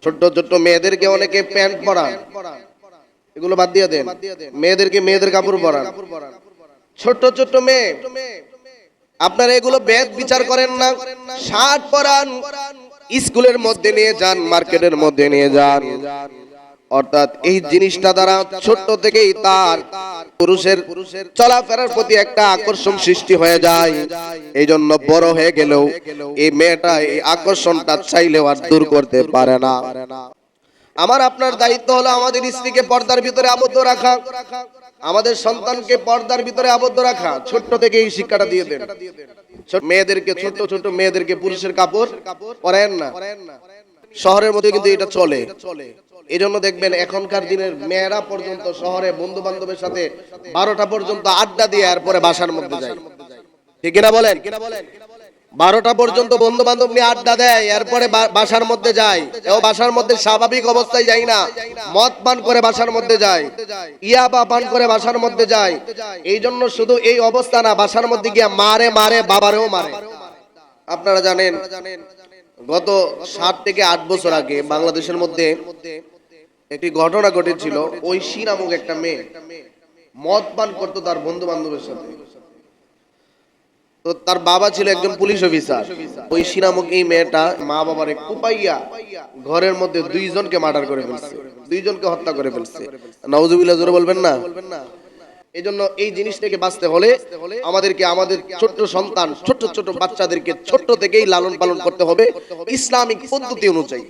ছোট ছোট মেয়েদেরকে অনেকে প্যান্ট পরান, এগুলো বাদ দিয়ে দেন। মেয়েদেরকে মেয়েদের কাপড় পরান, ছোট ছোট মেয়ে, আপনারা এগুলো বেদ বিচার করেন না। শার্ট পরান, স্কুলের মধ্যে নিয়ে যান, মার্কেটের মধ্যে নিয়ে যান। অর্থাৎ এই জিনিসটা দ্বারা ছোট্ট থেকেই তার পুরুষের চলাফেরার প্রতি একটা আকর্ষণ সৃষ্টি হয়ে যায়। এই জন্য বড় হয়ে গেলেও এই মেয়েটা এই আকর্ষণটা চাইলেও আর দূর করতে পারে না। আমার আপনার দায়িত্ব হলো আমাদের স্ত্রীকে পর্দার ভিতরে আবদ্ধ রাখা, আমাদের সন্তানকে পর্দার ভিতরে আবদ্ধ রাখা। ছোট্ট থেকে এই শিক্ষাটা দিয়ে দেন। মেয়েদেরকে, ছোট ছোট মেয়েদেরকে পুরুষের কাপড় পরেন না। শহরের মধ্যে কিন্তু এটা চলে। এই জন্য দেখবেন এখনকার দিনের মেয়েরা পর্যন্ত শহরে বন্ধু বান্ধবের সাথে 12টা পর্যন্ত আড্ডা দিয়ে এরপরে বাসার মধ্যে যায়। ঠিক কিনা বলেন? 12টা পর্যন্ত বন্ধু বান্ধব নিয়ে আড্ডা দেয়, এরপরে বাসার মধ্যে যায়। ও বাসার মধ্যে স্বাভাবিক অবস্থায় যায় না, মদ পান করে বাসার মধ্যে যায়, ইয়াবা পান করে বাসার মধ্যে যায়। এই জন্য শুধু এই অবস্থা না, বাসার মধ্যে গিয়ে মারে মারে, বাবারেও মারে। আপনারা জানেন গত 7 থেকে 8 বছর আগে বাংলাদেশের মধ্যে একটি ঘটনা ঘটেছিল। ঐশী নামক একটা মেয়ে মদ পান করতো তার বন্ধু বান্ধবের সাথে। তো তার বাবা ছিল একজন পুলিশ অফিসার। ঐশী নামক এই মেয়েটা মা বাবারে কুপাইয়া ঘরের মধ্যে 2 জনকে মার্ডার করে ফেলছে, 2 জনকে হত্যা করে ফেলছে। নাউজুবিল্লাহ জোরে বলবেন না? এই জন্য এই জিনিস থেকে বাঁচতে হলে আমাদেরকে আমাদের ছোট্ট সন্তান, ছোট ছোট বাচ্চাদেরকে ছোট্ট থেকেই লালন পালন করতে হবে ইসলামিক পদ্ধতি অনুযায়ী।